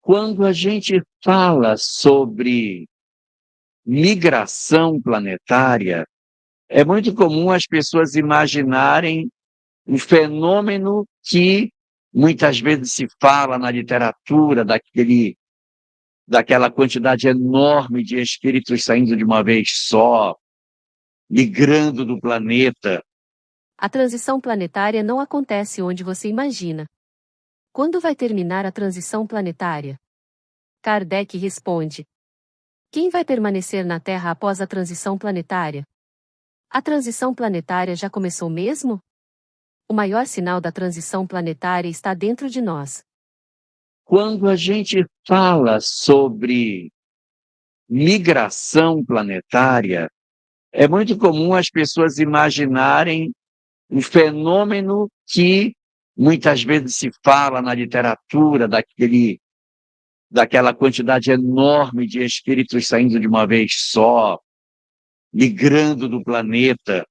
Quando a gente fala sobre migração planetária, é muito comum as pessoas imaginarem um fenômeno que muitas vezes se fala na literatura, daquela quantidade enorme de espíritos saindo de uma vez só, migrando do planeta. A transição planetária não acontece onde você imagina. Quando vai terminar a transição planetária? Kardec responde: quem vai permanecer na Terra após a transição planetária? A transição planetária já começou mesmo? O maior sinal da transição planetária está dentro de nós. Quando a gente fala sobre migração planetária, é muito comum as pessoas imaginarem um fenômeno que muitas vezes se fala na literatura, daquela quantidade enorme de espíritos saindo de uma vez só, migrando do planeta.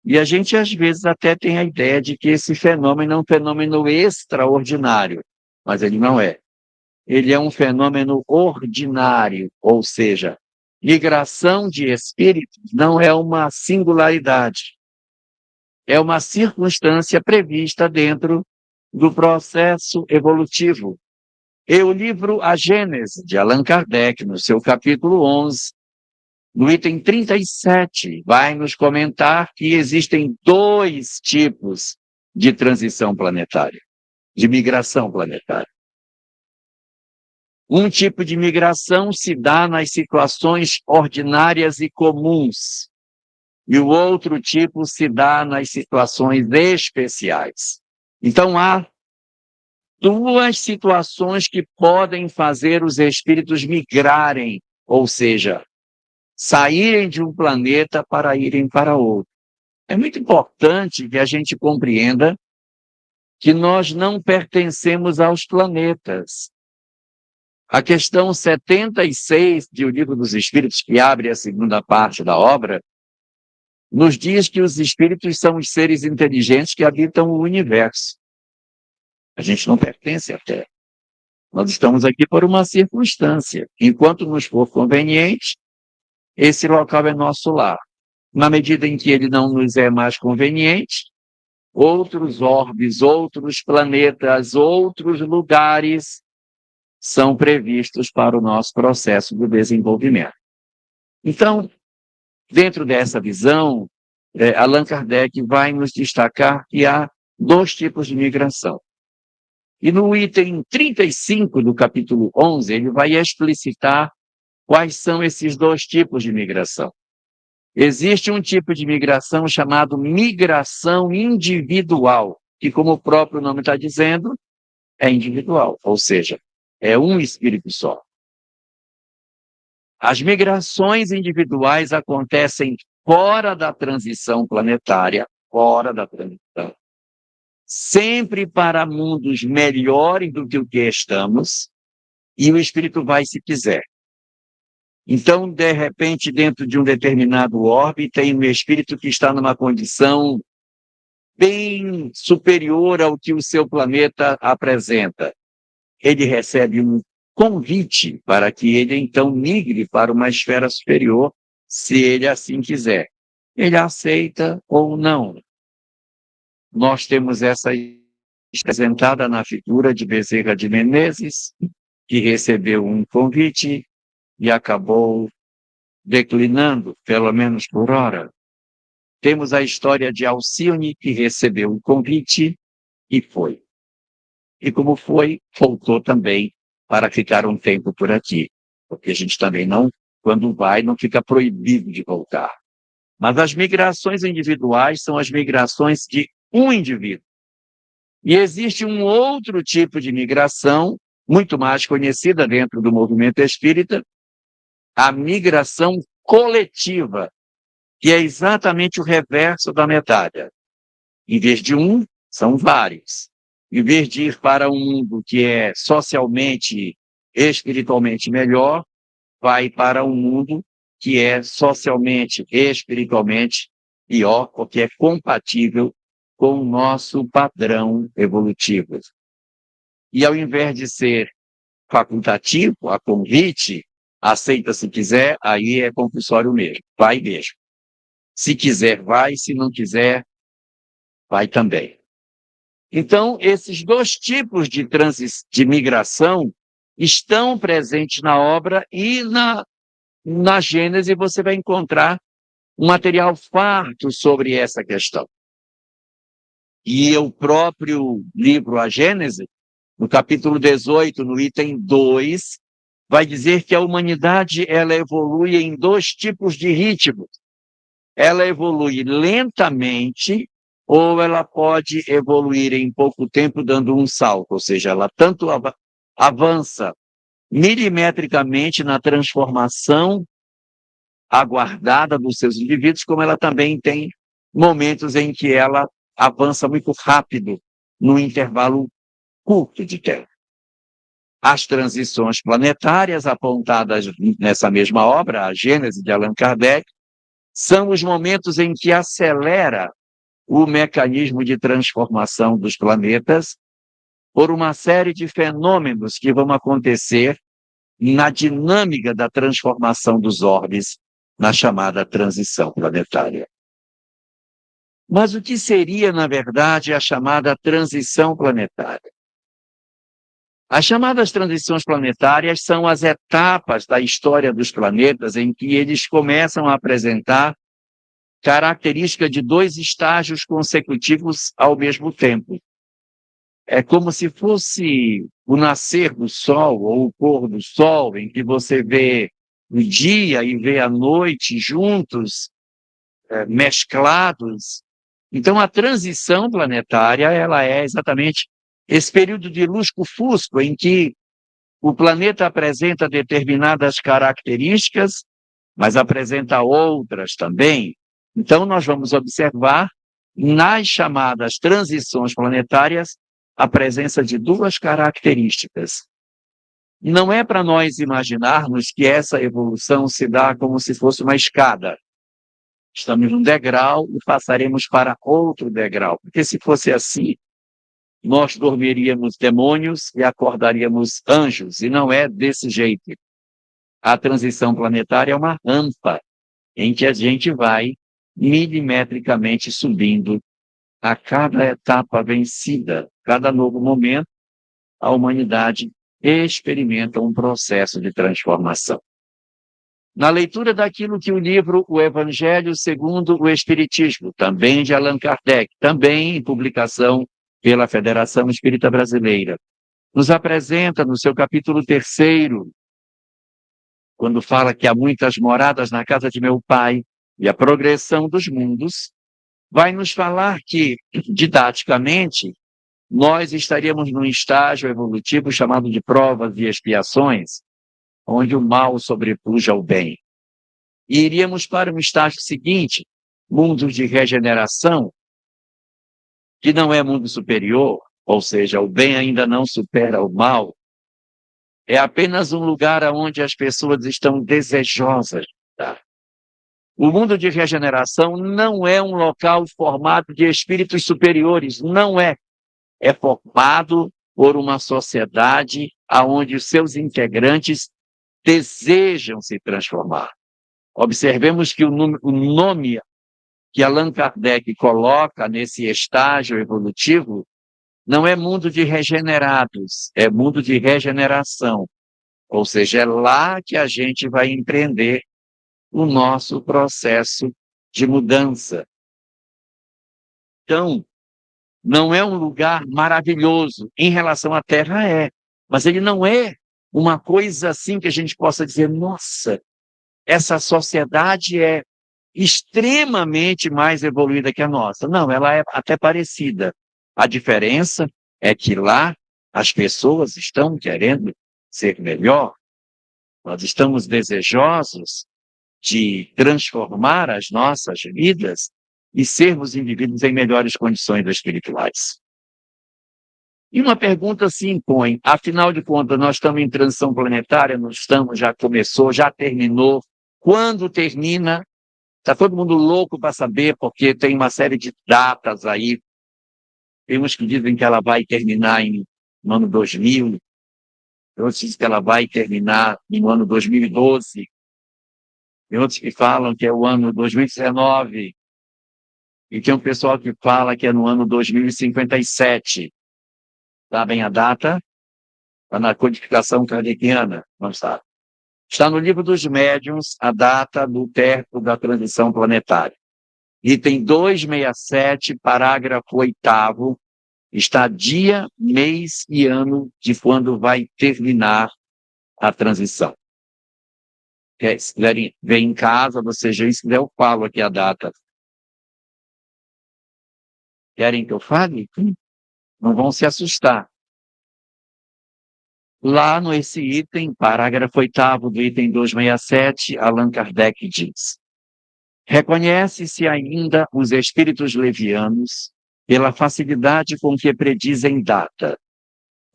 E a gente, às vezes, até tem a ideia de que esse fenômeno é um fenômeno extraordinário, mas ele não é. Ele é um fenômeno ordinário, ou seja, migração de espíritos não é uma singularidade, é uma circunstância prevista dentro do processo evolutivo. E o livro A Gênese, de Allan Kardec, no seu capítulo 11, no item 37, vai nos comentar que existem dois tipos de transição planetária, de migração planetária. Um tipo de migração se dá nas situações ordinárias e comuns, e o outro tipo se dá nas situações especiais. Então, há duas situações que podem fazer os espíritos migrarem, ou seja, saírem de um planeta para irem para outro. É muito importante que a gente compreenda que nós não pertencemos aos planetas. A questão 76 de O Livro dos Espíritos, que abre a segunda parte da obra, nos diz que os espíritos são os seres inteligentes que habitam o universo. A gente não pertence à Terra. Nós estamos aqui por uma circunstância. Enquanto nos for conveniente, esse local é nosso lar. Na medida em que ele não nos é mais conveniente, outros orbes, outros planetas, outros lugares são previstos para o nosso processo de desenvolvimento. Então, dentro dessa visão, Allan Kardec vai nos destacar que há dois tipos de migração. E no item 35 do capítulo 11, ele vai explicitar quais são esses dois tipos de migração. Existe um tipo de migração chamado migração individual, que, como o próprio nome está dizendo, é individual, ou seja, é um espírito só. As migrações individuais acontecem fora da transição planetária, sempre para mundos melhores do que o que estamos, e o espírito vai se quiser. Então, de repente, dentro de um determinado orbe, tem um espírito que está numa condição bem superior ao que o seu planeta apresenta. Ele recebe um convite para que ele, então, migre para uma esfera superior, se ele assim quiser. Ele aceita ou não. Nós temos essa apresentada na figura de Bezerra de Menezes, que recebeu um convite e acabou declinando, pelo menos por hora. Temos a história de Alcione, que recebeu um convite e foi. E como foi, voltou também para ficar um tempo por aqui. Porque a gente também não, quando vai, não fica proibido de voltar. Mas as migrações individuais são as migrações de um indivíduo. E existe um outro tipo de migração, muito mais conhecida dentro do movimento espírita, a migração coletiva, que é exatamente o reverso da medalha. Em vez de um, são vários. Em vez de ir para um mundo que é socialmente, espiritualmente melhor, vai para um mundo que é socialmente, espiritualmente pior, porque é compatível com o nosso padrão evolutivo. E ao invés de ser facultativo, a convite, aceita se quiser, aí é compulsório mesmo, vai mesmo. Se quiser, vai, se não quiser, vai também. Então, esses dois tipos de migração estão presentes na obra e na Gênese você vai encontrar um material farto sobre essa questão. E o próprio livro A Gênese, no capítulo 18, no item 2, vai dizer que a humanidade ela evolui em dois tipos de ritmos. Ela evolui lentamente ou ela pode evoluir em pouco tempo dando um salto, ou seja, ela tanto avança milimetricamente na transformação aguardada dos seus indivíduos, como ela também tem momentos em que ela avança muito rápido num intervalo curto de tempo. As transições planetárias apontadas nessa mesma obra, a Gênese de Allan Kardec, são os momentos em que acelera o mecanismo de transformação dos planetas por uma série de fenômenos que vão acontecer na dinâmica da transformação dos orbes na chamada transição planetária. Mas o que seria, na verdade, a chamada transição planetária? As chamadas transições planetárias são as etapas da história dos planetas em que eles começam a apresentar característica de dois estágios consecutivos ao mesmo tempo. É como se fosse o nascer do Sol ou o pôr do Sol, em que você vê o dia e vê a noite juntos, mesclados. Então, a transição planetária ela é exatamente esse período de lusco-fusco em que o planeta apresenta determinadas características, mas apresenta outras também. Então, nós vamos observar nas chamadas transições planetárias a presença de duas características. Não é para nós imaginarmos que essa evolução se dá como se fosse uma escada. Estamos num degrau e passaremos para outro degrau. Porque se fosse assim, nós dormiríamos demônios e acordaríamos anjos. E não é desse jeito. A transição planetária é uma rampa em que a gente vai milimetricamente subindo a cada etapa vencida, cada novo momento, a humanidade experimenta um processo de transformação. Na leitura daquilo que o livro O Evangelho segundo o Espiritismo, também de Allan Kardec, também em publicação pela Federação Espírita Brasileira, nos apresenta no seu capítulo 3º, quando fala que há muitas moradas na casa de meu Pai e a progressão dos mundos, vai nos falar que, didaticamente, nós estaríamos num estágio evolutivo chamado de provas e expiações, onde o mal sobrepuja ao bem. E iríamos para um estágio seguinte, mundo de regeneração, que não é mundo superior, ou seja, o bem ainda não supera o mal, é apenas um lugar onde as pessoas estão desejosas. Tá? O mundo de regeneração não é um local formado de espíritos superiores, não é. É formado por uma sociedade onde os seus integrantes desejam se transformar. Observemos que o nome que Allan Kardec coloca nesse estágio evolutivo não é mundo de regenerados, é mundo de regeneração. Ou seja, é lá que a gente vai empreender o nosso processo de mudança. Então, não é um lugar maravilhoso. Em relação à Terra, é. Mas ele não é uma coisa assim que a gente possa dizer, nossa, essa sociedade é extremamente mais evoluída que a nossa. Não, ela é até parecida. A diferença é que lá as pessoas estão querendo ser melhor. Nós estamos desejosos de transformar as nossas vidas e sermos indivíduos em melhores condições espirituais. E uma pergunta se impõe, afinal de contas, nós estamos em transição planetária, não estamos, já começou, já terminou. Quando termina? Está todo mundo louco para saber, porque tem uma série de datas aí. Tem uns que dizem que ela vai terminar no ano 2000, outros dizem que ela vai terminar no ano 2012, tem outros que falam que é o ano 2019, e tem um pessoal que fala que é no ano 2057. Sabem a data? Está na codificação kardeciana, não sabe. Está no livro dos médiuns a data do término da transição planetária. Item 267, parágrafo 8º, está dia, mês e ano de quando vai terminar a transição. Se quiserem ver em casa, vocês já, se quiser eu falo aqui a data. Querem que eu fale? Não vão se assustar. Lá nesse item, parágrafo 8º do item 267, Allan Kardec diz: reconhece-se ainda os espíritos levianos pela facilidade com que predizem data.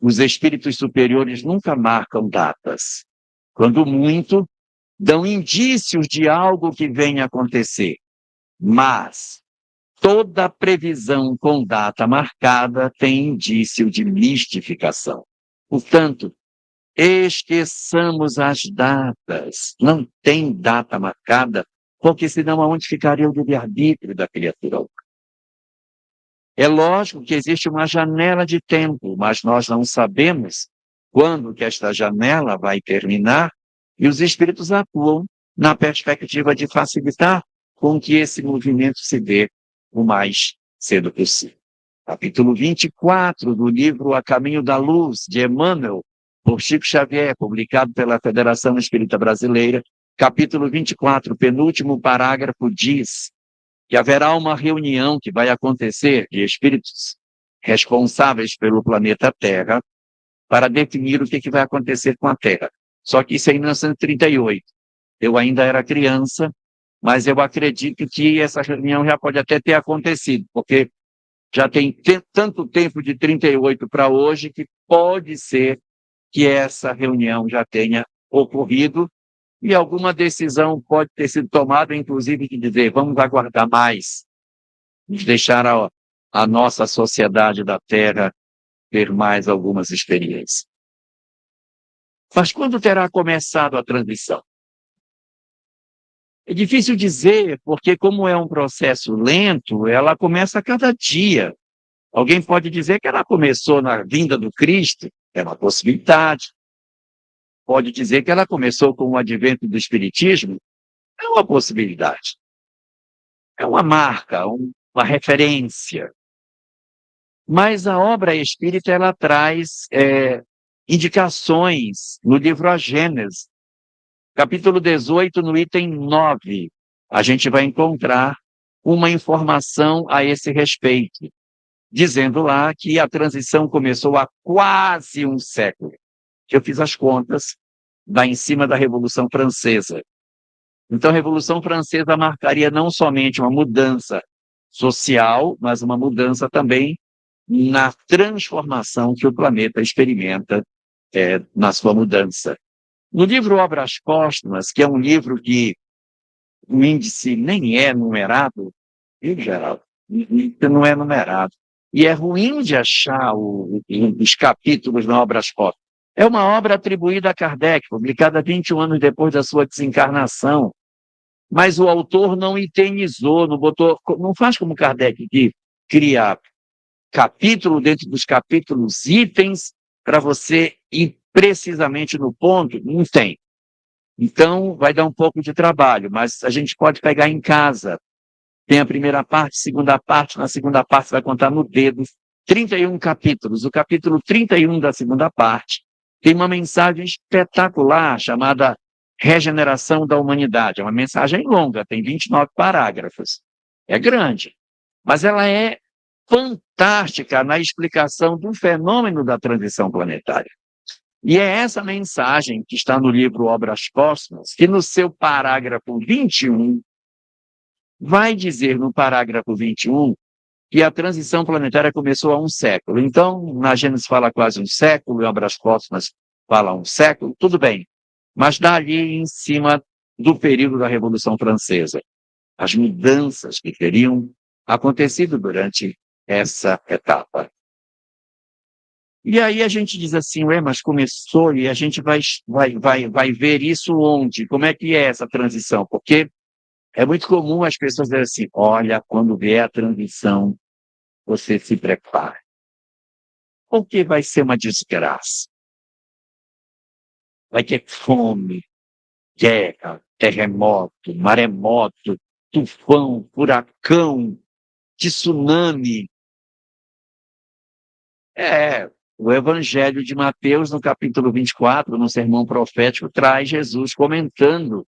Os espíritos superiores nunca marcam datas. Quando muito, dão indícios de algo que venha a acontecer. Mas toda previsão com data marcada tem indício de mistificação. Portanto, esqueçamos as datas. Não tem data marcada, porque senão aonde ficaria o livre-arbítrio da criatura? É lógico que existe uma janela de tempo, mas nós não sabemos quando que esta janela vai terminar, e os espíritos atuam na perspectiva de facilitar com que esse movimento se dê o mais cedo possível. Capítulo 24 do livro A Caminho da Luz, de Emmanuel, por Chico Xavier, publicado pela Federação Espírita Brasileira, capítulo 24, penúltimo parágrafo, diz que haverá uma reunião que vai acontecer de espíritos responsáveis pelo planeta Terra para definir o que vai acontecer com a Terra. Só que isso é em 1938. Eu ainda era criança, mas eu acredito que essa reunião já pode até ter acontecido, porque já tem tanto tempo de 38 para hoje que pode ser que essa reunião já tenha ocorrido e alguma decisão pode ter sido tomada, inclusive de dizer, vamos aguardar mais, deixar a nossa sociedade da Terra ter mais algumas experiências. Mas quando terá começado a transição? É difícil dizer, porque como é um processo lento, ela começa a cada dia. Alguém pode dizer que ela começou na vinda do Cristo, é uma possibilidade. Pode dizer que ela começou com o advento do Espiritismo, é uma possibilidade. É uma marca, uma referência. Mas a obra espírita, ela traz indicações no livro A Gênese, capítulo 18, no item 9. A gente vai encontrar uma informação a esse respeito, dizendo lá que a transição começou há quase um século. Eu fiz as contas, dá em cima da Revolução Francesa. Então, a Revolução Francesa marcaria não somente uma mudança social, mas uma mudança também na transformação que o planeta experimenta na sua mudança. No livro Obras Póstumas, que é um livro que o índice nem é numerado, viu, Geraldo? Não é numerado. E é ruim de achar os capítulos na Obras Póstumas. É uma obra atribuída a Kardec, publicada 21 anos depois da sua desencarnação. Mas o autor não eternizou, não faz como Kardec, que cria capítulo dentro dos capítulos, itens, para você ir precisamente no ponto. Não tem. Então, vai dar um pouco de trabalho, mas a gente pode pegar em casa. Tem a primeira parte, segunda parte, na segunda parte vai contar no dedo 31 capítulos. O capítulo 31 da segunda parte tem uma mensagem espetacular chamada Regeneração da Humanidade. É uma mensagem longa, tem 29 parágrafos. É grande, mas ela é fantástica na explicação do fenômeno da transição planetária. E é essa mensagem que está no livro Obras Póstumas, que no seu parágrafo 21, vai dizer no parágrafo 21 que a transição planetária começou há um século. Então, na Gênesis fala quase um século, em Obras Póstumas fala um século, tudo bem. Mas dali em cima do período da Revolução Francesa, as mudanças que teriam acontecido durante essa etapa. E aí a gente diz assim, ué, mas começou e a gente vai ver isso onde? Como é que é essa transição? Porque é muito comum as pessoas dizerem assim, olha, quando vier a transição, você se prepare. Porque vai ser uma desgraça. Vai ter fome, guerra, terremoto, maremoto, tufão, furacão, tsunami. O Evangelho de Mateus, no capítulo 24, no sermão profético, traz Jesus comentando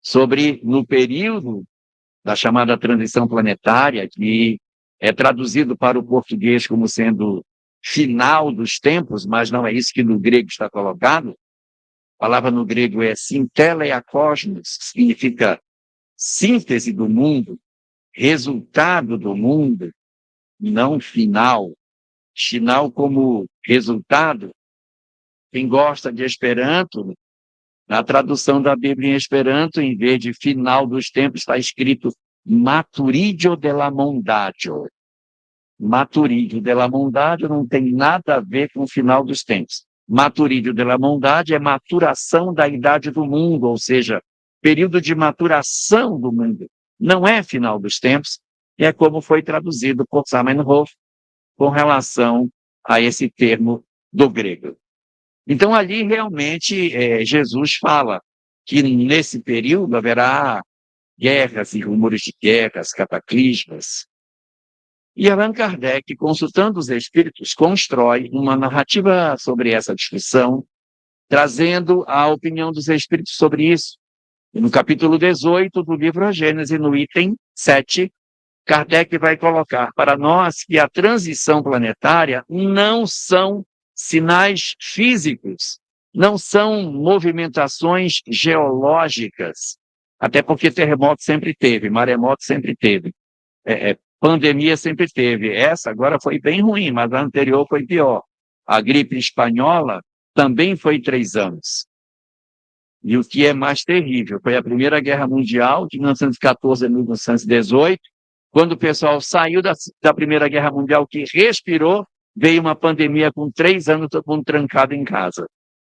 sobre, no período da chamada transição planetária, que é traduzido para o português como sendo final dos tempos, mas não é isso que no grego está colocado. A palavra no grego é sinteleiakosmos, que significa síntese do mundo, resultado do mundo, não final. Final como resultado. Quem gosta de Esperanto, na tradução da Bíblia em Esperanto, em vez de final dos tempos, está escrito maturidio de la mondatio. Maturidio de la mondatio não tem nada a ver com o final dos tempos. Maturidio de la mondatio é maturação da idade do mundo, ou seja, período de maturação do mundo. Não é final dos tempos, e é como foi traduzido por Zamenhof com relação a esse termo do grego. Então, ali realmente Jesus fala que nesse período haverá guerras e rumores de guerras, cataclismas. E Allan Kardec, consultando os espíritos, constrói uma narrativa sobre essa discussão, trazendo a opinião dos espíritos sobre isso. E no capítulo 18 do livro A Gênese, no item 7, Kardec vai colocar para nós que a transição planetária não são sinais físicos, não são movimentações geológicas, até porque terremoto sempre teve, maremoto sempre teve, pandemia sempre teve. Essa agora foi bem ruim, mas a anterior foi pior. A gripe espanhola também foi 3 anos. E o que é mais terrível foi a Primeira Guerra Mundial, de 1914 a 1918, quando o pessoal saiu da Primeira Guerra Mundial, que respirou, veio uma pandemia com 3 anos, todo mundo trancado em casa.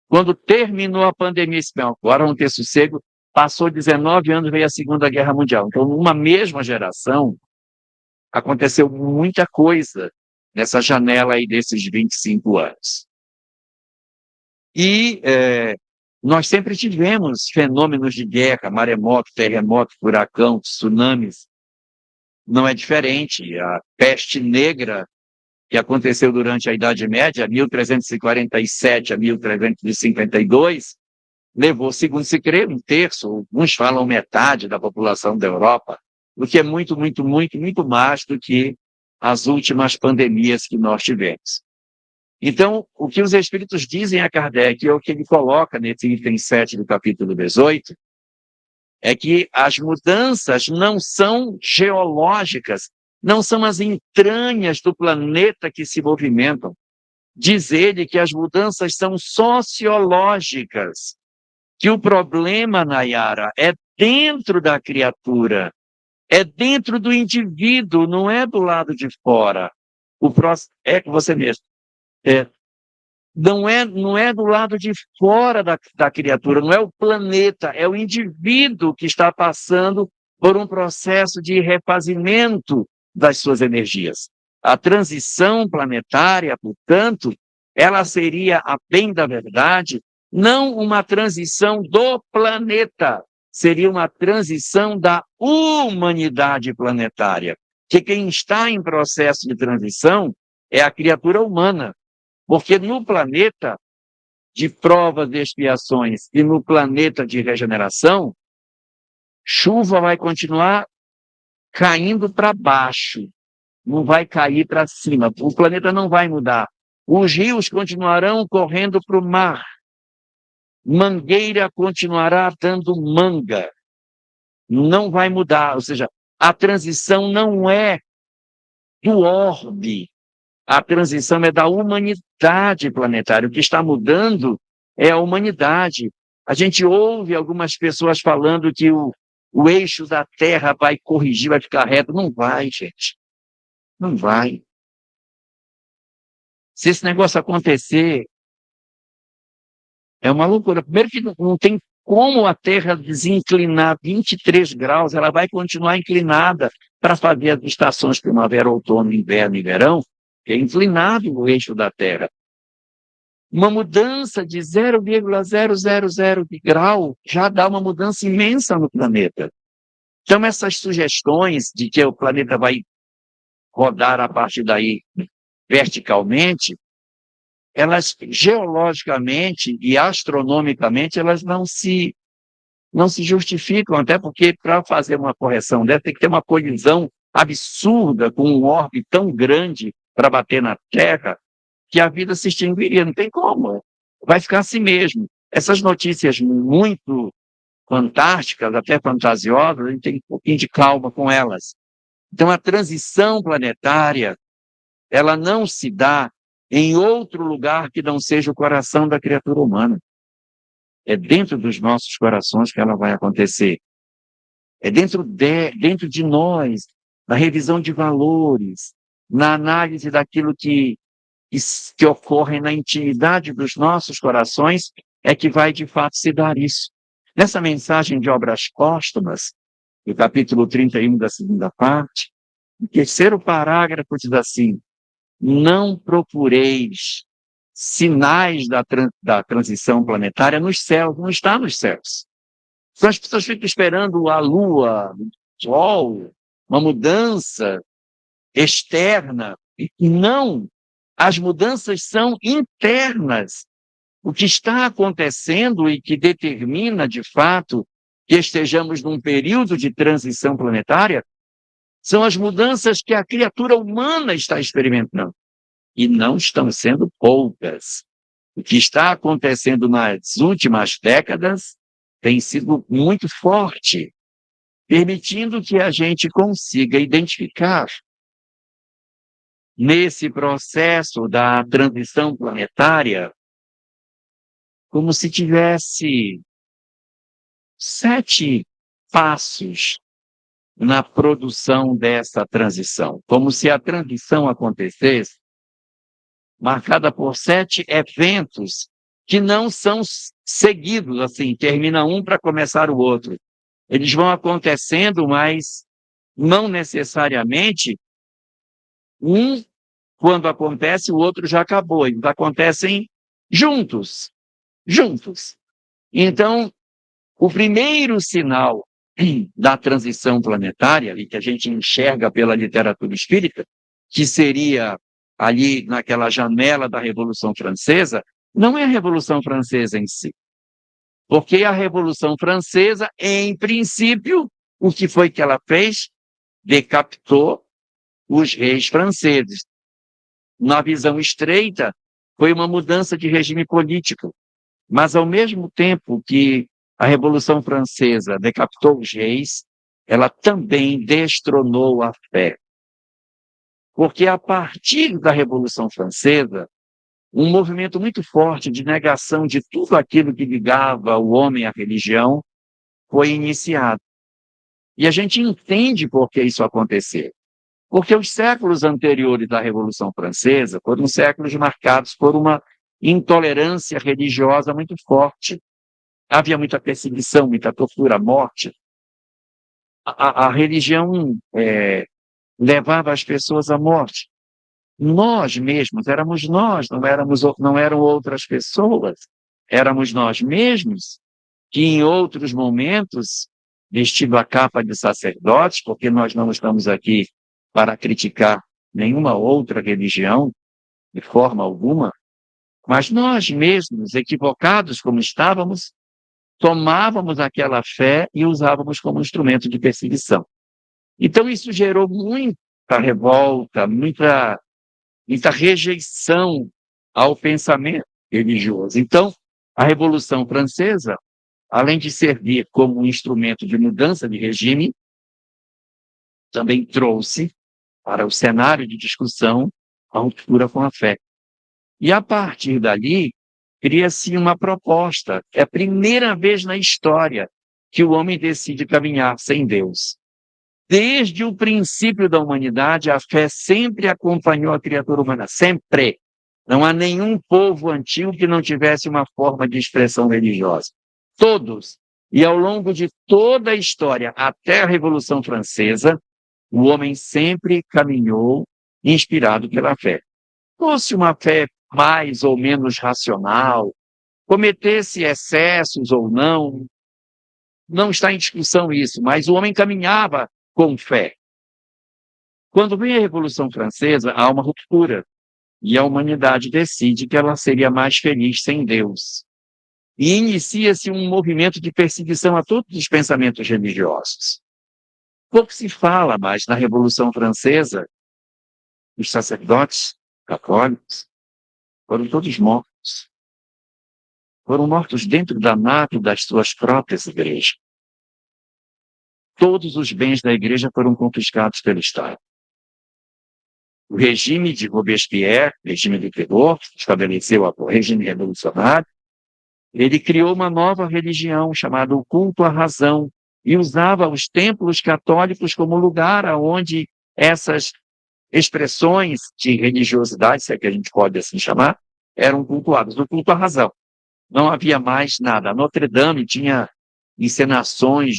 Quando terminou a pandemia, agora vamos ter sossego, passou 19 anos, veio a Segunda Guerra Mundial. Então, numa mesma geração, aconteceu muita coisa nessa janela aí desses 25 anos. E nós sempre tivemos fenômenos de guerra, maremoto, terremoto, furacão, tsunamis. Não é diferente. A peste negra, que aconteceu durante a Idade Média, 1347 a 1352, levou, segundo se crê, 1/3, alguns falam metade da população da Europa, o que é muito, muito, muito, muito mais do que as últimas pandemias que nós tivemos. Então, o que os espíritos dizem a Kardec, é o que ele coloca nesse item 7 do capítulo 18, é que as mudanças não são geológicas, não são as entranhas do planeta que se movimentam. Diz ele que as mudanças são sociológicas, que o problema, Nayara, é dentro da criatura, é dentro do indivíduo, não é do lado de fora. O próximo é com você mesmo. Não é do lado de fora da criatura, não é o planeta, é o indivíduo que está passando por um processo de refazimento das suas energias. A transição planetária, portanto, ela seria, a bem da verdade, não uma transição do planeta, seria uma transição da humanidade planetária. Que quem está em processo de transição é a criatura humana. Porque no planeta de provas e expiações e no planeta de regeneração, chuva vai continuar caindo para baixo, não vai cair para cima. O planeta não vai mudar. Os rios continuarão correndo para o mar. Mangueira continuará dando manga. Não vai mudar. Ou seja, a transição não é do orbe. A transição é da humanidade planetária. O que está mudando é a humanidade. A gente ouve algumas pessoas falando que o eixo da Terra vai corrigir, vai ficar reto. Não vai, gente. Não vai. Se esse negócio acontecer, é uma loucura. Primeiro que não tem como a Terra desinclinar 23 graus, ela vai continuar inclinada para fazer as estações primavera, outono, inverno e verão, que é inclinado o eixo da Terra. Uma mudança de 0,000 de grau já dá uma mudança imensa no planeta. Então, essas sugestões de que o planeta vai rodar a partir daí verticalmente, elas geologicamente e astronomicamente, elas não se justificam, até porque para fazer uma correção dessa tem que ter uma colisão absurda com um orbe tão grande para bater na Terra, que a vida se extinguiria, não tem como, vai ficar assim mesmo. Essas notícias muito fantásticas, até fantasiosas, a gente tem um pouquinho de calma com elas. Então, a transição planetária, ela não se dá em outro lugar que não seja o coração da criatura humana. É dentro dos nossos corações que ela vai acontecer. É dentro de nós, na revisão de valores, na análise daquilo que ocorre na intimidade dos nossos corações, é que vai de fato se dar isso. Nessa mensagem de Obras Póstumas, no capítulo 31 da segunda parte, o terceiro parágrafo diz assim: não procureis sinais da transição planetária nos céus, não está nos céus. Então, as pessoas ficam esperando a Lua, o Sol, uma mudança externa. E não, as mudanças são internas. O que está acontecendo e que determina, de fato, que estejamos num período de transição planetária, são as mudanças que a criatura humana está experimentando. E não estão sendo poucas. O que está acontecendo nas últimas décadas tem sido muito forte, permitindo que a gente consiga identificar nesse processo da transição planetária como se tivesse 7 passos na produção dessa transição, como se a transição acontecesse marcada por 7 eventos que não são seguidos, assim, termina um para começar o outro. Eles vão acontecendo, mas não necessariamente um, quando acontece, o outro já acabou. Eles acontecem juntos. Então, o primeiro sinal da transição planetária, e que a gente enxerga pela literatura espírita, que seria ali naquela janela da Revolução Francesa, não é a Revolução Francesa em si. Porque a Revolução Francesa, em princípio, o que foi que ela fez? Decapitou os reis franceses. Na visão estreita, foi uma mudança de regime político. Mas, ao mesmo tempo que a Revolução Francesa decapitou os reis, ela também destronou a fé. Porque, a partir da Revolução Francesa, um movimento muito forte de negação de tudo aquilo que ligava o homem à religião foi iniciado. E a gente entende por que isso aconteceu. Porque os séculos anteriores da Revolução Francesa foram séculos marcados por uma intolerância religiosa muito forte. Havia muita perseguição, muita tortura, morte. A religião levava as pessoas à morte. Nós mesmos, éramos nós, não eram outras pessoas, éramos nós mesmos, que em outros momentos, vestindo a capa de sacerdotes, porque nós não estamos aqui para criticar nenhuma outra religião, de forma alguma, mas nós mesmos, equivocados como estávamos, tomávamos aquela fé e usávamos como instrumento de perseguição. Então, isso gerou muita revolta, muita rejeição ao pensamento religioso. Então, a Revolução Francesa, além de servir como um instrumento de mudança de regime, também trouxe para o cenário de discussão a ruptura com a fé. E, a partir dali, cria-se uma proposta. É a primeira vez na história que o homem decide caminhar sem Deus. Desde o princípio da humanidade, a fé sempre acompanhou a criatura humana, sempre. Não há nenhum povo antigo que não tivesse uma forma de expressão religiosa. Todos. E ao longo de toda a história, até a Revolução Francesa, o homem sempre caminhou inspirado pela fé. Fosse uma fé mais ou menos racional, cometesse excessos ou não, não está em discussão isso, mas o homem caminhava com fé. Quando vem a Revolução Francesa, há uma ruptura, e a humanidade decide que ela seria mais feliz sem Deus. E inicia-se um movimento de perseguição a todos os pensamentos religiosos. Pouco se fala mais na Revolução Francesa, os sacerdotes católicos foram todos mortos. Foram mortos dentro da nave das suas próprias igrejas. Todos os bens da igreja foram confiscados pelo Estado. O regime de Robespierre, regime do terror, estabeleceu o regime revolucionário, ele criou uma nova religião chamada o culto à razão e usava os templos católicos como lugar onde essas expressões de religiosidade, se é que a gente pode assim chamar, eram cultuadas, o culto à razão. Não havia mais nada. A Notre Dame tinha encenações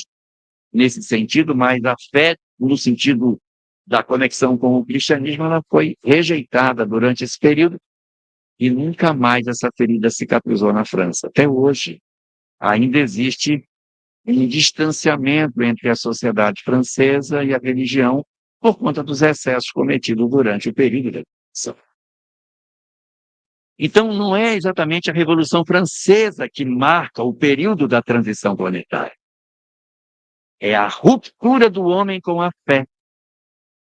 nesse sentido, mas a fé, no sentido da conexão com o cristianismo, ela foi rejeitada durante esse período e nunca mais essa ferida cicatrizou na França. Até hoje, ainda existe um distanciamento entre a sociedade francesa e a religião por conta dos excessos cometidos durante o período da Revolução. Então, não é exatamente a Revolução Francesa que marca o período da transição planetária. É a ruptura do homem com a fé.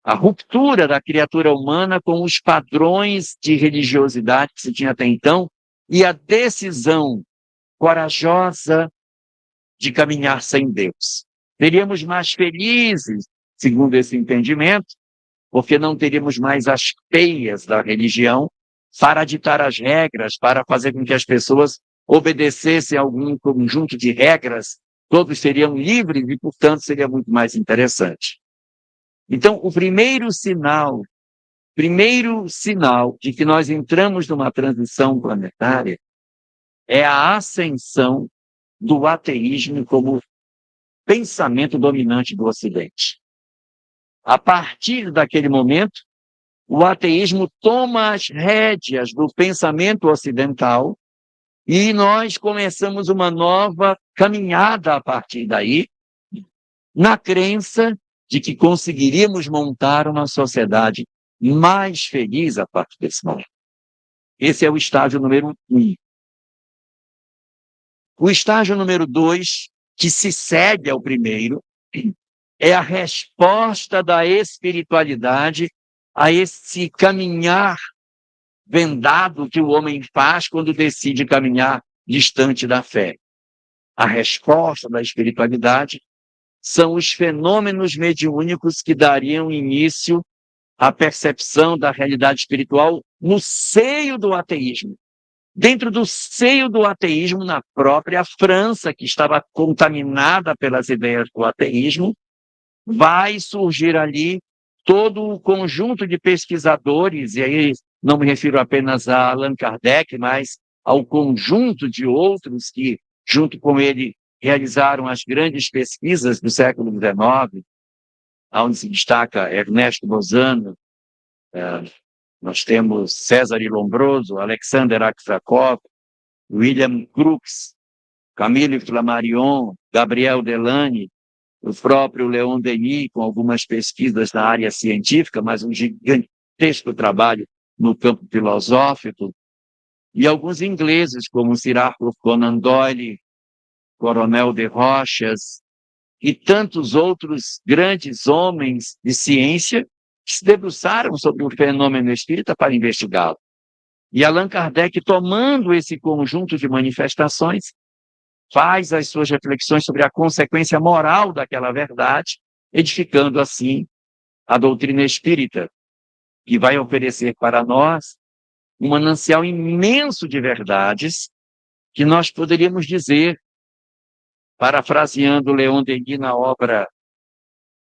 A ruptura da criatura humana com os padrões de religiosidade que se tinha até então e a decisão corajosa de caminhar sem Deus. Seríamos mais felizes, segundo esse entendimento, porque não teríamos mais as peias da religião para ditar as regras, para fazer com que as pessoas obedecessem a algum conjunto de regras, todos seriam livres e, portanto, seria muito mais interessante. Então, o primeiro sinal de que nós entramos numa transição planetária é a ascensão do ateísmo como pensamento dominante do Ocidente. A partir daquele momento, o ateísmo toma as rédeas do pensamento ocidental e nós começamos uma nova caminhada a partir daí, na crença de que conseguiríamos montar uma sociedade mais feliz a partir desse momento. Esse é o estágio número 1. O estágio número 2, que se segue ao primeiro, é a resposta da espiritualidade a esse caminhar vendado que o homem faz quando decide caminhar distante da fé. A resposta da espiritualidade são os fenômenos mediúnicos que dariam início à percepção da realidade espiritual no seio do ateísmo. Dentro do seio do ateísmo, na própria França, que estava contaminada pelas ideias do ateísmo, vai surgir ali todo o conjunto de pesquisadores, e aí não me refiro apenas a Allan Kardec, mas ao conjunto de outros que, junto com ele, realizaram as grandes pesquisas do século XIX, onde se destaca Ernesto Bozano, nós temos César Lombroso, Alexander Aksakov, William Crookes, Camille Flammarion, Gabriel Delany, o próprio Leon Denis, com algumas pesquisas na área científica, mas um gigantesco trabalho no campo filosófico, e alguns ingleses, como Sir Arthur Conan Doyle, Coronel de Rochas, e tantos outros grandes homens de ciência que se debruçaram sobre o fenômeno espírita para investigá-lo. E Allan Kardec, tomando esse conjunto de manifestações, faz as suas reflexões sobre a consequência moral daquela verdade, edificando assim a doutrina espírita, que vai oferecer para nós um manancial imenso de verdades que nós poderíamos dizer, parafraseando Leon Denis na obra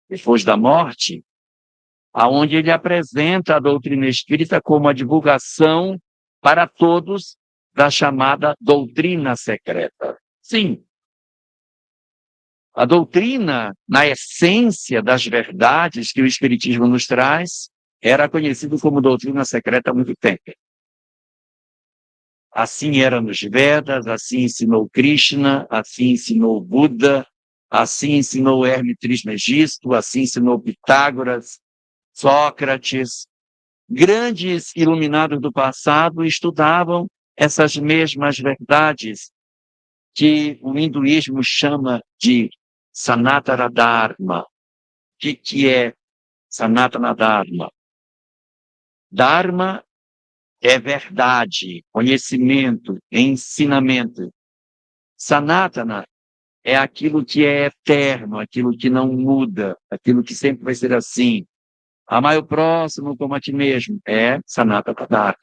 Depois da Morte, aonde ele apresenta a doutrina espírita como a divulgação para todos da chamada doutrina secreta. Sim, a doutrina, na essência das verdades que o Espiritismo nos traz, era conhecido como doutrina secreta há muito tempo. Assim era nos Vedas, assim ensinou Krishna, assim ensinou Buda, assim ensinou Hermes Trismegisto, assim ensinou Pitágoras, Sócrates. Grandes iluminados do passado estudavam essas mesmas verdades que o hinduísmo chama de Sanatana Dharma. O que é Sanatana Dharma? Dharma é verdade, conhecimento, ensinamento. Sanatana é aquilo que é eterno, aquilo que não muda, aquilo que sempre vai ser assim. Amai o próximo como a ti mesmo. É Sanatana Dharma.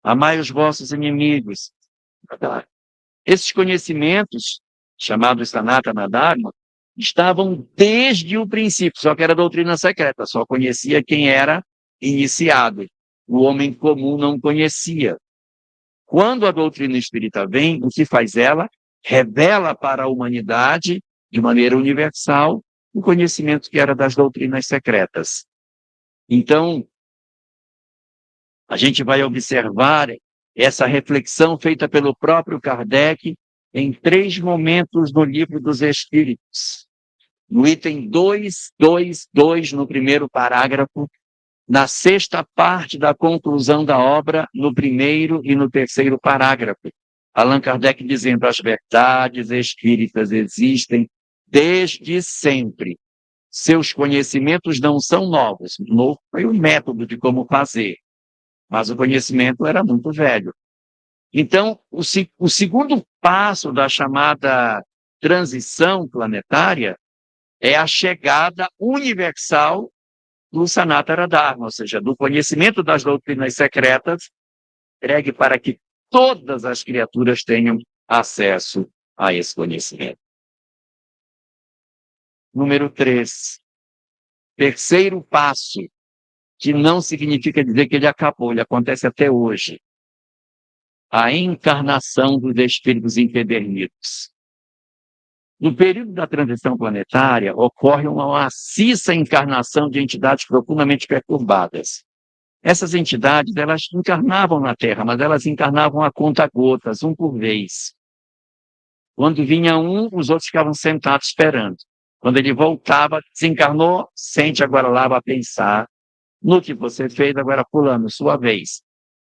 Amai os vossos inimigos. Esses conhecimentos, chamados Sanatana Dharma, estavam desde o princípio, só que era doutrina secreta, só conhecia quem era iniciado. O homem comum não conhecia. Quando a doutrina espírita vem, o que faz ela? Revela para a humanidade, de maneira universal, o conhecimento que era das doutrinas secretas. Então, a gente vai observar essa reflexão feita pelo próprio Kardec em 3 momentos no Livro dos Espíritos. No item 222, no primeiro parágrafo, na 6ª parte da conclusão da obra, no primeiro e no 3º parágrafo. Allan Kardec dizendo: as verdades espíritas existem desde sempre. Seus conhecimentos não são novos. Novo foi o método de como fazer, mas o conhecimento era muito velho. Então, o segundo passo da chamada transição planetária é a chegada universal do Sanatana Dharma, ou seja, do conhecimento das doutrinas secretas, entregue para que todas as criaturas tenham acesso a esse conhecimento. Número 3. Terceiro passo, que não significa dizer que ele acabou, ele acontece até hoje. A encarnação dos espíritos empedernidos. No período da transição planetária, ocorre uma maciça encarnação de entidades profundamente perturbadas. Essas entidades, elas encarnavam na Terra, mas elas encarnavam a conta-gotas, um por vez. Quando vinha um, os outros ficavam sentados esperando. Quando ele voltava, desencarnou, sente agora lá, vai pensar no que você fez, agora fulano, sua vez.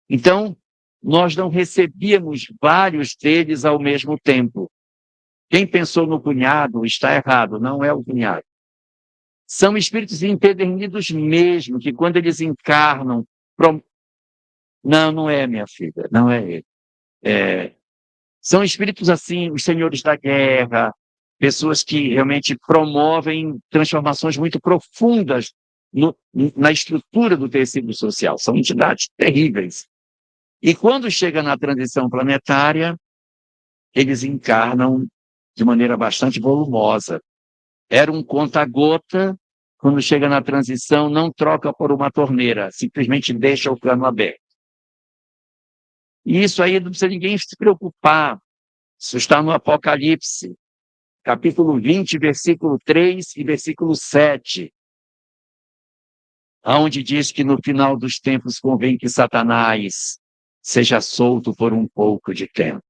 Então, nós não recebíamos vários deles ao mesmo tempo. Quem pensou no cunhado está errado, não é o cunhado. São espíritos empedernidos mesmo, que quando eles encarnam... Não é, minha filha, não é ele. São espíritos assim, os senhores da guerra, pessoas que realmente promovem transformações muito profundas na estrutura do tecido social. São entidades terríveis. E quando chega na transição planetária, eles encarnam de maneira bastante volumosa. Era um conta-gota, quando chega na transição, não troca por uma torneira, simplesmente deixa o cano aberto. E isso aí não precisa ninguém se preocupar. Isso está no Apocalipse, capítulo 20, versículo 3 e versículo 7, onde diz que no final dos tempos convém que Satanás seja solto por um pouco de tempo.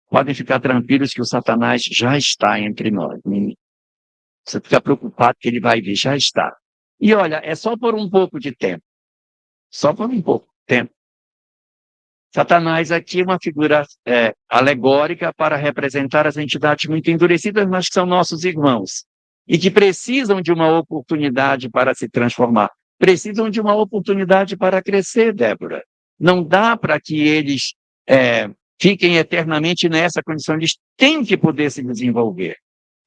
Podem ficar tranquilos que o Satanás já está entre nós. Você fica preocupado que ele vai vir, já está. E olha, é só por um pouco de tempo. Só por um pouco de tempo. Satanás aqui é uma figura alegórica para representar as entidades muito endurecidas, mas que são nossos irmãos. E que precisam de uma oportunidade para se transformar. Precisam de uma oportunidade para crescer, Débora. Não dá para que eles fiquem eternamente nessa condição. Eles têm que poder se desenvolver.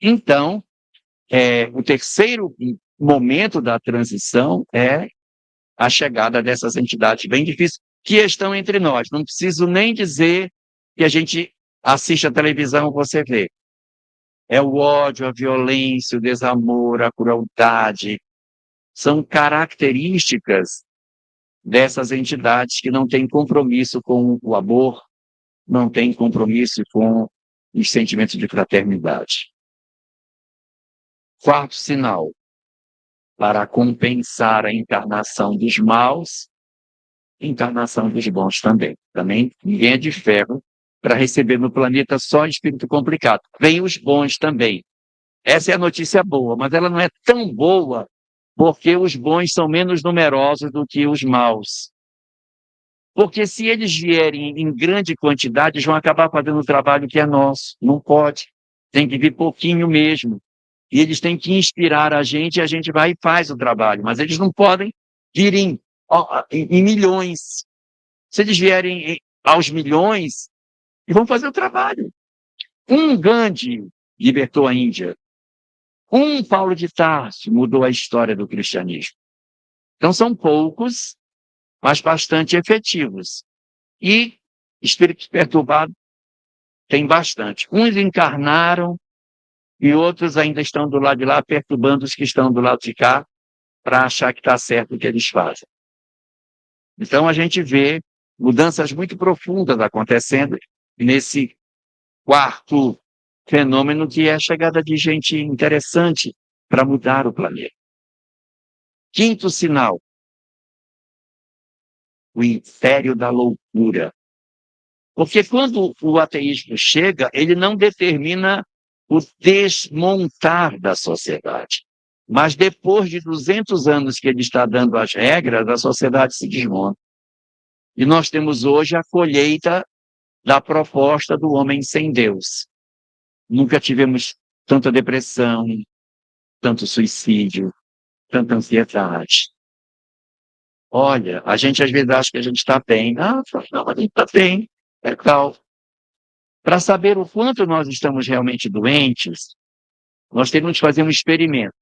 Então, o terceiro momento da transição é a chegada dessas entidades bem difíceis que estão entre nós. Não preciso nem dizer que a gente assiste a televisão, você vê. É o ódio, a violência, o desamor, a crueldade. São características dessas entidades que não têm compromisso com o amor, não têm compromisso com os sentimentos de fraternidade. Quarto sinal, para compensar a encarnação dos maus, encarnação dos bons também. Também ninguém é de ferro para receber no planeta só espírito complicado. Vem os bons também. Essa é a notícia boa, mas ela não é tão boa porque os bons são menos numerosos do que os maus. Porque se eles vierem em grande quantidade, eles vão acabar fazendo o trabalho que é nosso. Não pode. Tem que vir pouquinho mesmo. E eles têm que inspirar a gente vai e faz o trabalho. Mas eles não podem vir em milhões. Se eles vierem aos milhões, eles vão fazer o trabalho. Um Gandhi libertou a Índia. Um Paulo de Tarso mudou a história do cristianismo. Então são poucos, mas bastante efetivos. E espíritos perturbados tem bastante. Uns encarnaram e outros ainda estão do lado de lá, perturbando os que estão do lado de cá, para achar que está certo o que eles fazem. Então a gente vê mudanças muito profundas acontecendo nesse quarto fenômeno, que é a chegada de gente interessante para mudar o planeta. Quinto sinal, o império da loucura. Porque quando o ateísmo chega, ele não determina o desmontar da sociedade. Mas depois de 200 anos que ele está dando as regras, a sociedade se desmonta. E nós temos hoje a colheita da proposta do homem sem Deus. Nunca tivemos tanta depressão, tanto suicídio, tanta ansiedade. Olha, a gente às vezes acha que a gente está bem. Não, a gente está bem. É tal. Para saber o quanto nós estamos realmente doentes, nós temos que fazer um experimento.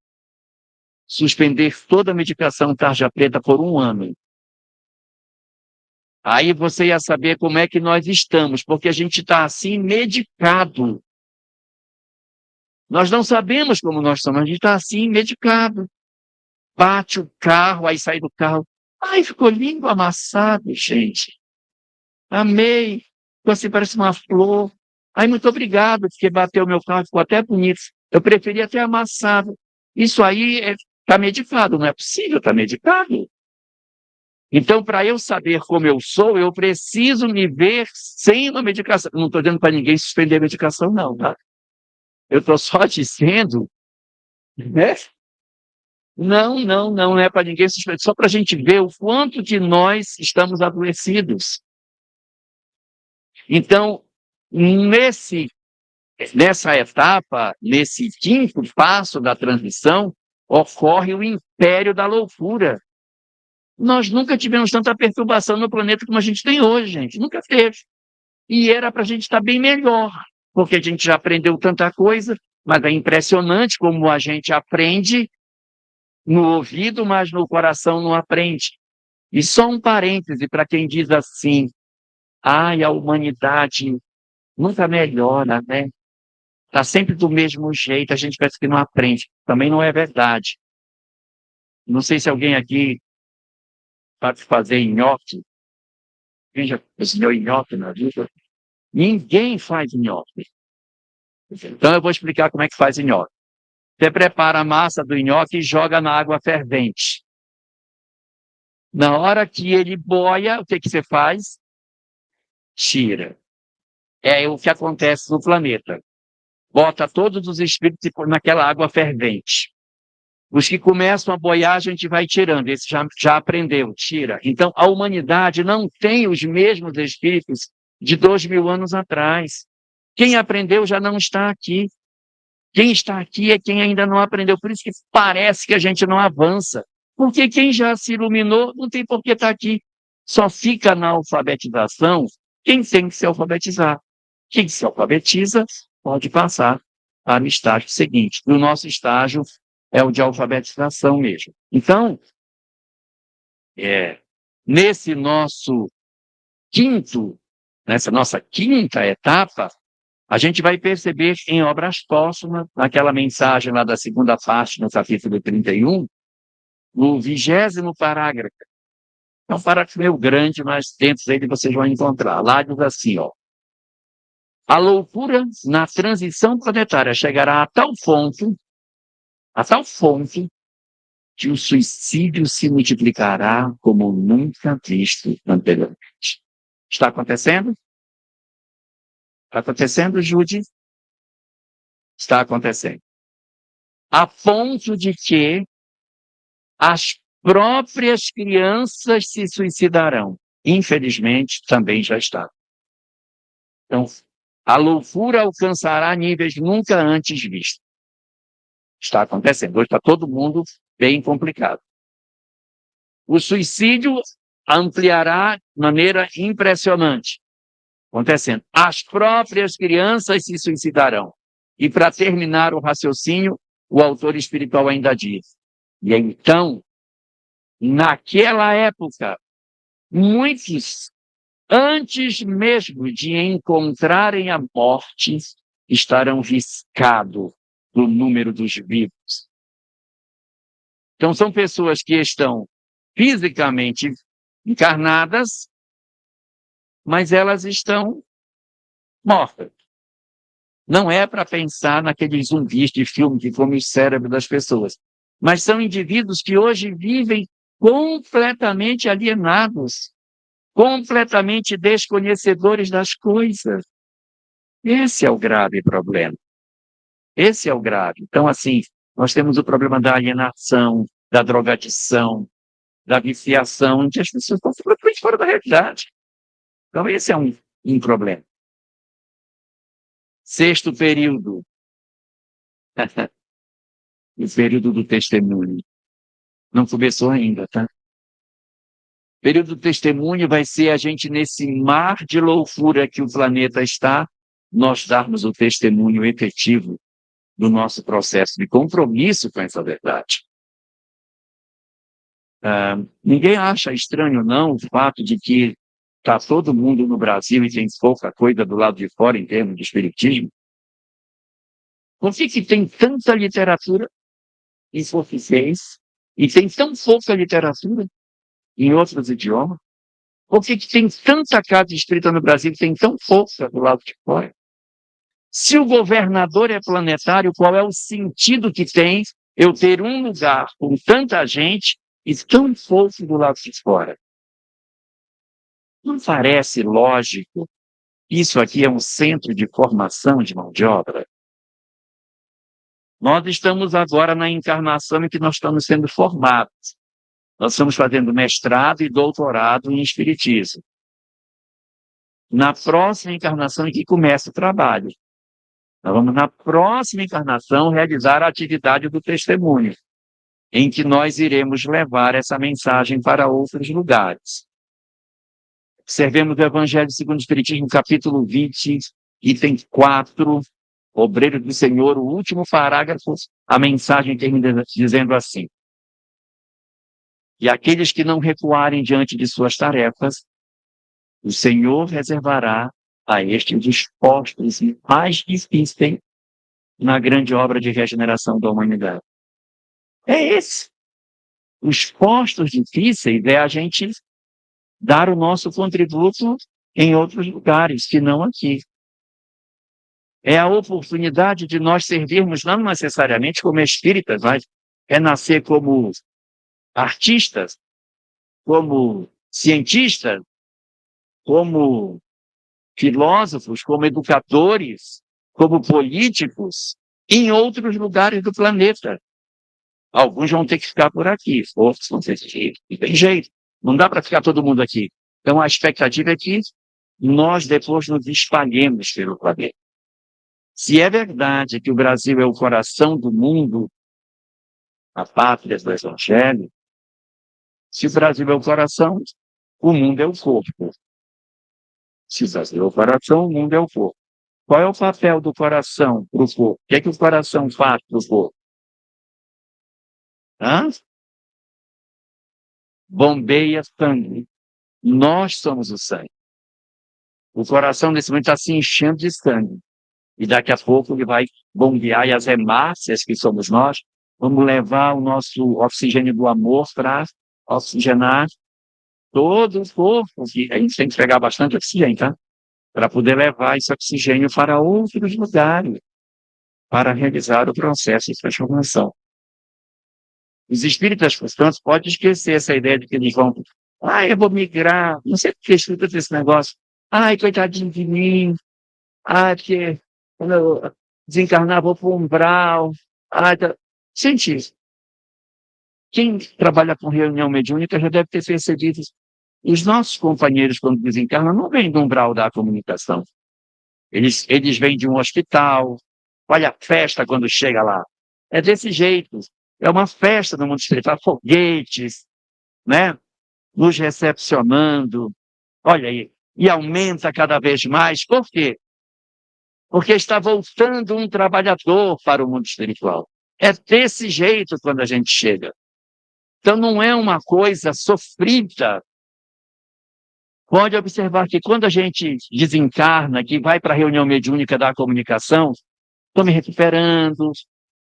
Suspender toda a medicação tarja preta por 1 ano. Aí você ia saber como é que nós estamos, porque a gente está assim medicado. Nós não sabemos como nós estamos, a gente está assim medicado. Bate o carro, aí sai do carro. Ai, ficou lindo amassado, gente. Amei. Você parece uma flor. Ai, muito obrigado, porque bateu o meu carro, ficou até bonito. Eu preferia ter amassado. Isso aí está medicado, não é possível, está medicado. Então, para eu saber como eu sou, eu preciso me ver sem uma medicação. Não estou dizendo para ninguém suspender a medicação, não, tá? Eu estou só dizendo, né? Não é para ninguém suspender, só para a gente ver o quanto de nós estamos adoecidos. Então, nessa etapa, nesse quinto passo da transição, ocorre o império da loucura. Nós nunca tivemos tanta perturbação no planeta como a gente tem hoje, gente. Nunca teve. E era para a gente estar bem melhor, porque a gente já aprendeu tanta coisa, mas é impressionante como a gente aprende no ouvido, mas no coração não aprende. E só um parêntese para quem diz assim, ai, a humanidade nunca melhora, né? Está sempre do mesmo jeito, a gente parece que não aprende. Também não é verdade. Não sei se alguém aqui sabe fazer nhoque. Quem já cozinhou nhoque na vida? Ninguém faz nhoque. Então eu vou explicar como é que faz nhoque. Você prepara a massa do nhoque e joga na água fervente. Na hora que ele boia, o que você faz? Tira. É o que acontece no planeta. Bota todos os espíritos naquela água fervente. Os que começam a boiar, a gente vai tirando. Esse já aprendeu, tira. Então, a humanidade não tem os mesmos espíritos de 2000 anos atrás. Quem aprendeu já não está aqui. Quem está aqui é quem ainda não aprendeu. Por isso que parece que a gente não avança. Porque quem já se iluminou não tem por que estar aqui. Só fica na alfabetização quem tem que se alfabetizar. Quem se alfabetiza pode passar para o estágio seguinte. E o nosso estágio é o de alfabetização mesmo. Então, nessa nossa quinta etapa, a gente vai perceber em obras póstumas, naquela mensagem lá da segunda parte, no capítulo 31, no 20º parágrafo, É um parágrafo meio grande, mas dentro dele vocês vão encontrar. Lá diz assim, ó. A loucura na transição planetária chegará a tal fonte, que o suicídio se multiplicará como nunca visto anteriormente. Está acontecendo? Está acontecendo, Jude? Está acontecendo. A ponto de que as próprias crianças se suicidarão. Infelizmente, também já está. Então, a loucura alcançará níveis nunca antes vistos. Está acontecendo. Hoje está todo mundo bem complicado. O suicídio ampliará de maneira impressionante. Acontecendo. As próprias crianças se suicidarão. E para terminar o raciocínio, o autor espiritual ainda diz: e então, naquela época, muitos, antes mesmo de encontrarem a morte, estarão riscados no número dos vivos. Então, são pessoas que estão fisicamente encarnadas, mas elas estão mortas. Não é para pensar naqueles zumbis de filme que comem o cérebro das pessoas, mas são indivíduos que hoje vivem completamente alienados, completamente desconhecedores das coisas. Esse é o grave problema. Esse é o grave. Então, assim, nós temos o problema da alienação, da drogadição, da viciação, em que as pessoas estão completamente fora da realidade. Então, esse é um problema. Sexto período. O período do testemunho. Não começou ainda, tá? O período do testemunho vai ser a gente, nesse mar de loucura que o planeta está, nós darmos o testemunho efetivo do nosso processo de compromisso com essa verdade. Ninguém acha estranho, não, o fato de que está todo mundo no Brasil e tem pouca coisa do lado de fora em termos de espiritismo? Por que tem tanta literatura em português e tem tão pouca literatura em outros idiomas? Por que tem tanta casa escrita no Brasil e tem tão pouca do lado de fora? Se o governador é planetário, qual é o sentido que tem eu ter um lugar com tanta gente e tão pouco do lado de fora? Não parece lógico? Isso aqui é um centro de formação de mão de obra. Nós estamos agora na encarnação em que nós estamos sendo formados. Nós estamos fazendo mestrado e doutorado em Espiritismo. Na próxima encarnação em que começa o trabalho. Nós vamos, na próxima encarnação, realizar a atividade do testemunho, em que nós iremos levar essa mensagem para outros lugares. Observemos o Evangelho segundo o Espiritismo, capítulo 20, item 4, Obreiro do Senhor, o último parágrafo, a mensagem termina dizendo assim: e aqueles que não recuarem diante de suas tarefas, o Senhor reservará a estes os postos mais difíceis na grande obra de regeneração da humanidade. É esse. Os postos difíceis é a gente dar o nosso contributo em outros lugares, que não aqui. É a oportunidade de nós servirmos não necessariamente como espíritas, mas é nascer como artistas, como cientistas, como filósofos, como educadores, como políticos, em outros lugares do planeta. Alguns vão ter que ficar por aqui, outros vão ter que ir. Não tem jeito, não dá para ficar todo mundo aqui. Então a expectativa é que nós depois nos espalhemos pelo planeta. Se é verdade que o Brasil é o coração do mundo, a pátria do Evangelho, se o Brasil é o coração, o mundo é o corpo. Se o Brasil é o coração, o mundo é o corpo. Qual é o papel do coração para o corpo? O que é que o coração faz para o corpo? Bombeia sangue. Nós somos o sangue. O coração, nesse momento, está se enchendo de sangue. E daqui a pouco ele vai bombear, e as hemácias, que somos nós, vamos levar o nosso oxigênio do amor para oxigenar todo o corpo. E a gente tem que pegar bastante oxigênio, tá? Para poder levar esse oxigênio para outros lugares, para realizar o processo de transformação. Os espíritas, portanto, podem esquecer essa ideia de que eles vão, eu vou migrar, não sei porque escuta esse negócio, coitadinho de mim, porque quando eu desencarnar vou para o umbral, tá. Gente, quem trabalha com reunião mediúnica já deve ter percebido, os nossos companheiros, quando desencarnam, não vêm do umbral da comunicação. Eles vêm de um hospital, olha a festa quando chega lá. É desse jeito. É uma festa no mundo espiritual, foguetes, né? Nos recepcionando. Olha aí. E aumenta cada vez mais. Por quê? Porque está voltando um trabalhador para o mundo espiritual. É desse jeito quando a gente chega. Então não é uma coisa sofrida. Pode observar que quando a gente desencarna, que vai para a reunião mediúnica da comunicação, estou me recuperando,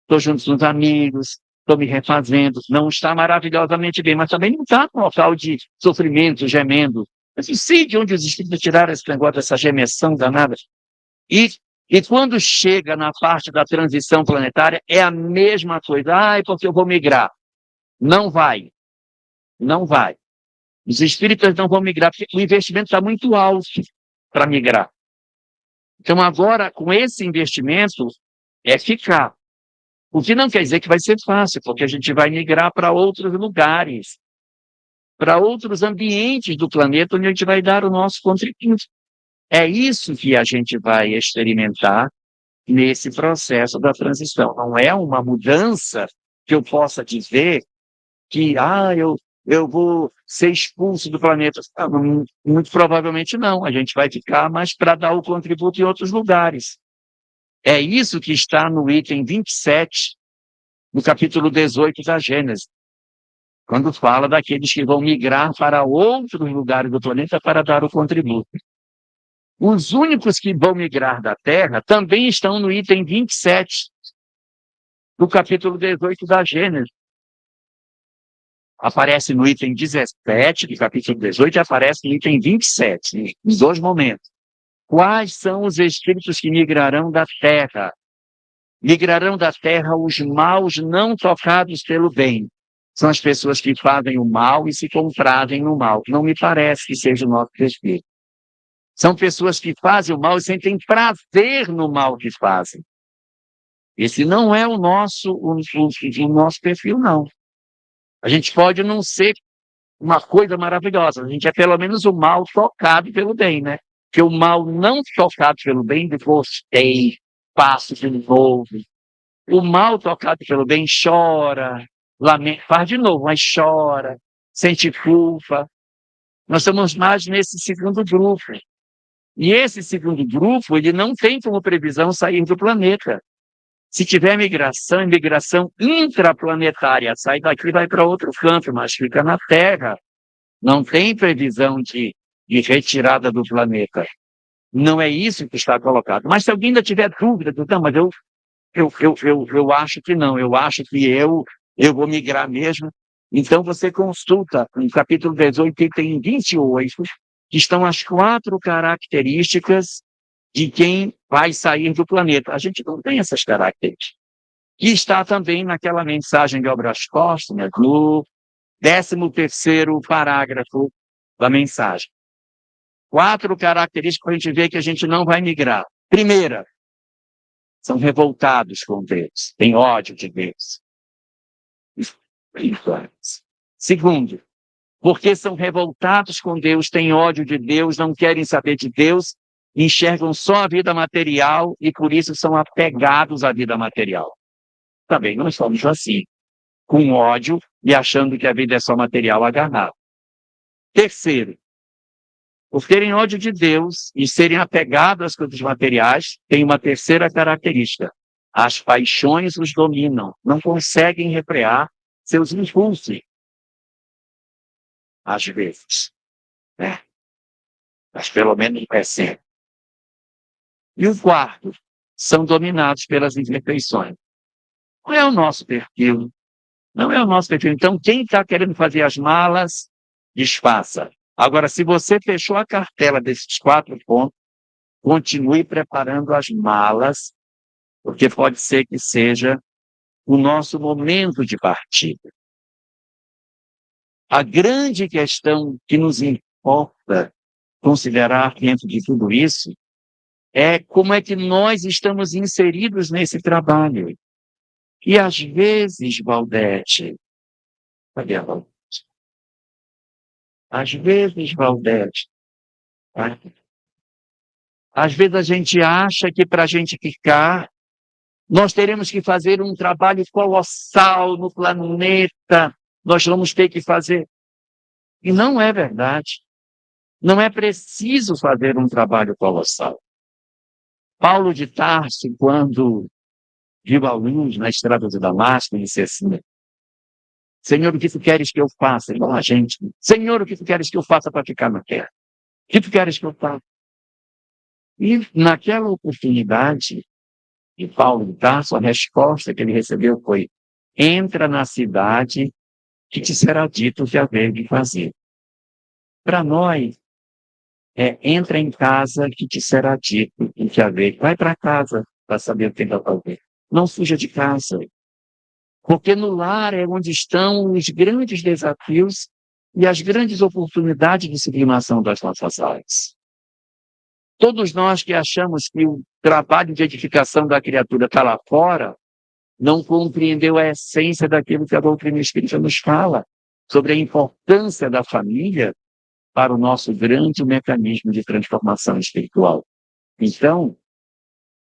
estou junto com os amigos, estou me refazendo, não está maravilhosamente bem, mas também não está no local de sofrimento, gemendo. Mas não sei de onde os espíritos tiraram esse negócio, dessa gemessão danada. E quando chega na parte da transição planetária, é a mesma coisa. Porque eu vou migrar. Não vai. Não vai. Os espíritas não vão migrar, porque o investimento está muito alto para migrar. Então, agora, com esse investimento, é ficar. O que não quer dizer que vai ser fácil, porque a gente vai migrar para outros lugares, para outros ambientes do planeta, onde a gente vai dar o nosso contributo. É isso que a gente vai experimentar nesse processo da transição. Não é uma mudança que eu possa dizer que, eu vou ser expulso do planeta. Muito provavelmente não. A gente vai ficar, mas para dar o contributo em outros lugares. É isso que está no item 27, no capítulo 18 da Gênesis, quando fala daqueles que vão migrar para outros lugares do planeta para dar o contributo. Os únicos que vão migrar da Terra também estão no item 27, do capítulo 18 da Gênesis. Aparece no item 17 do capítulo 18 e aparece no item 27, nos dois momentos. Quais são os espíritos que migrarão da Terra? Migrarão da Terra os maus não tocados pelo bem. São as pessoas que fazem o mal e se comprazem no mal. Não me parece que seja o nosso espírito. São pessoas que fazem o mal e sentem prazer no mal que fazem. Esse não é o nosso perfil, não. A gente pode não ser uma coisa maravilhosa, a gente é pelo menos o mal tocado pelo bem, né? Porque o mal não tocado pelo bem, gostei, passo de novo. O mal tocado pelo bem chora, lamenta, faz de novo, mas chora, sente culpa. Nós estamos mais nesse segundo grupo. E esse segundo grupo, ele não tem como previsão sair do planeta. Se tiver migração, migração intraplanetária, sai daqui e vai para outro canto, mas fica na Terra. Não tem previsão de retirada do planeta. Não é isso que está colocado. Mas se alguém ainda tiver dúvida, não, mas eu acho que não, eu acho que eu vou migrar mesmo. Então você consulta no capítulo 18, item 28, que estão as 4 características de quem vai sair do planeta. A gente não tem essas características. E está também naquela mensagem de Obras Póstumas, no 13º parágrafo da mensagem. 4 características para a gente ver que a gente não vai migrar. Primeira, são revoltados com Deus, têm ódio de Deus. Segundo, porque são revoltados com Deus, têm ódio de Deus, não querem saber de Deus, enxergam só a vida material e por isso são apegados à vida material. Também nós somos assim, com ódio e achando que a vida é só material agarrado. Terceiro, por terem ódio de Deus e serem apegados às coisas materiais, tem uma terceira característica. As paixões os dominam, não conseguem refrear seus impulsos. Às vezes. Né? Mas pelo menos é sempre. E o quarto, são dominados pelas imperfeições. Não é o nosso perfil. Não é o nosso perfil. Então, quem está querendo fazer as malas desfaça. Agora, se você fechou a cartela desses 4 pontos, continue preparando as malas, porque pode ser que seja o nosso momento de partida. A grande questão que nos importa considerar dentro de tudo isso é como é que nós estamos inseridos nesse trabalho. E às vezes, Valdete, cadê a Valdete? Às vezes, Valdete, tá? Às vezes a gente acha que para a gente ficar, nós teremos que fazer um trabalho colossal no planeta, nós vamos ter que fazer. E não é verdade. Não é preciso fazer um trabalho colossal. Paulo de Tarso, quando viu a luz na estrada de Damasco, disse assim: Senhor, o que tu queres que eu faça? Igual a gente. Senhor, o que tu queres que eu faça para ficar na terra? O que tu queres que eu faça? E naquela oportunidade de Paulo de Tarso, a resposta que ele recebeu foi: entra na cidade que te será dito o que haver de fazer. Para nós, entra em casa que te será dito o que haver. Vai para casa para saber o que tem para fazer. Não fuja de casa. Porque no lar é onde estão os grandes desafios e as grandes oportunidades de sublimação das nossas almas. Todos nós que achamos que o trabalho de edificação da criatura está lá fora, não compreendeu a essência daquilo que a doutrina espírita nos fala, sobre a importância da família para o nosso grande mecanismo de transformação espiritual. Então,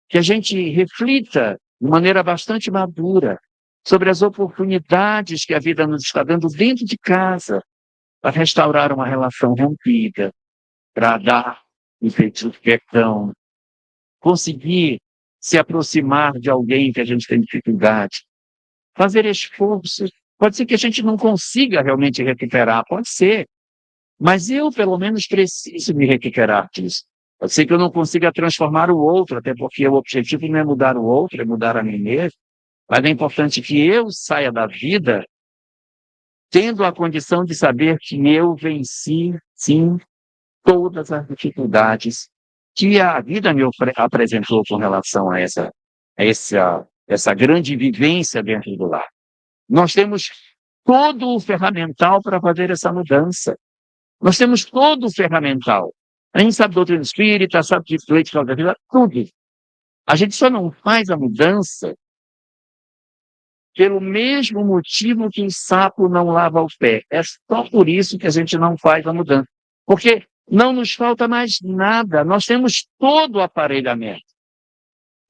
que a gente reflita de maneira bastante madura sobre as oportunidades que a vida nos está dando dentro de casa para restaurar uma relação rompida, para dar efeito de perdão, conseguir se aproximar de alguém que a gente tem dificuldade, fazer esforço. Pode ser que a gente não consiga realmente recuperar, pode ser, mas eu, pelo menos, preciso me recuperar disso. Pode ser que eu não consiga transformar o outro, até porque o objetivo não é mudar o outro, é mudar a mim mesmo. Mas é importante que eu saia da vida tendo a condição de saber que eu venci, sim, todas as dificuldades que a vida me apresentou com relação a essa grande vivência dentro do lar. Nós temos todo o ferramental para fazer essa mudança. Nós temos todo o ferramental. A gente sabe doutrina espírita, sabe de política da vida, tudo. A gente só não faz a mudança pelo mesmo motivo que o sapo não lava o pé. É só por isso que a gente não faz a mudança. Porque não nos falta mais nada, nós temos todo o aparelhamento.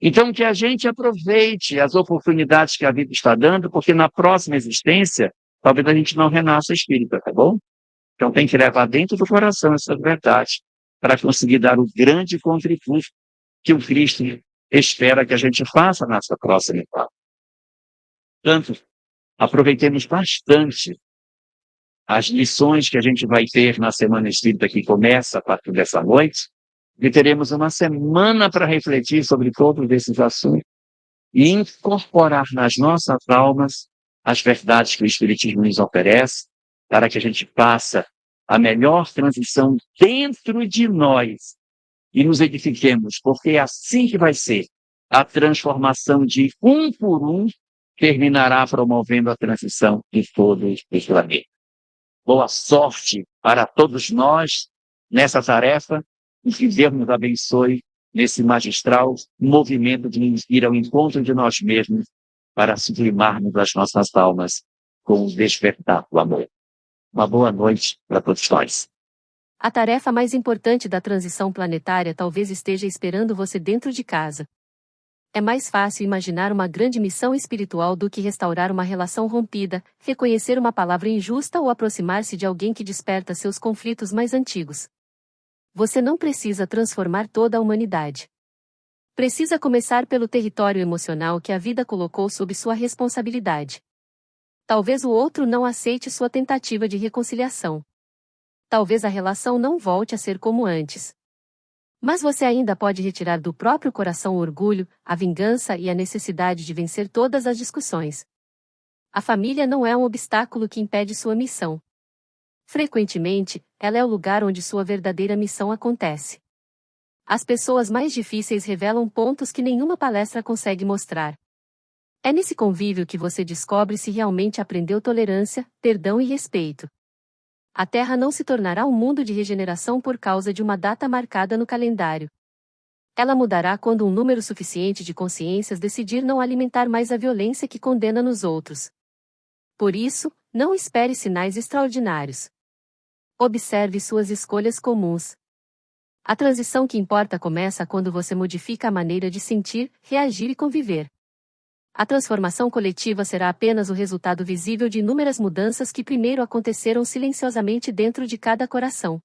Então, que a gente aproveite as oportunidades que a vida está dando, porque na próxima existência, talvez a gente não renasça espírita, tá bom? Então, tem que levar dentro do coração essa verdade, para conseguir dar o grande contributo que o Cristo espera que a gente faça nessa próxima etapa. Portanto, aproveitemos bastante as lições que a gente vai ter na Semana Espírita, que começa a partir dessa noite, e teremos uma semana para refletir sobre todos esses assuntos e incorporar nas nossas almas as verdades que o Espiritismo nos oferece, para que a gente faça a melhor transição dentro de nós e nos edifiquemos, porque é assim que vai ser. A transformação de um por um terminará promovendo a transição de todo o planeta. Boa sorte para todos nós nessa tarefa e que Deus nos abençoe nesse magistral movimento de ir ao encontro de nós mesmos para sublimarmos as nossas almas com o despertar do amor. Uma boa noite para todos nós. A tarefa mais importante da transição planetária talvez esteja esperando você dentro de casa. É mais fácil imaginar uma grande missão espiritual do que restaurar uma relação rompida, reconhecer uma palavra injusta ou aproximar-se de alguém que desperta seus conflitos mais antigos. Você não precisa transformar toda a humanidade. Precisa começar pelo território emocional que a vida colocou sob sua responsabilidade. Talvez o outro não aceite sua tentativa de reconciliação. Talvez a relação não volte a ser como antes. Mas você ainda pode retirar do próprio coração o orgulho, a vingança e a necessidade de vencer todas as discussões. A família não é um obstáculo que impede sua missão. Frequentemente, ela é o lugar onde sua verdadeira missão acontece. As pessoas mais difíceis revelam pontos que nenhuma palestra consegue mostrar. É nesse convívio que você descobre se realmente aprendeu tolerância, perdão e respeito. A Terra não se tornará um mundo de regeneração por causa de uma data marcada no calendário. Ela mudará quando um número suficiente de consciências decidir não alimentar mais a violência que condena nos outros. Por isso, não espere sinais extraordinários. Observe suas escolhas comuns. A transição que importa começa quando você modifica a maneira de sentir, reagir e conviver. A transformação coletiva será apenas o resultado visível de inúmeras mudanças que primeiro aconteceram silenciosamente dentro de cada coração.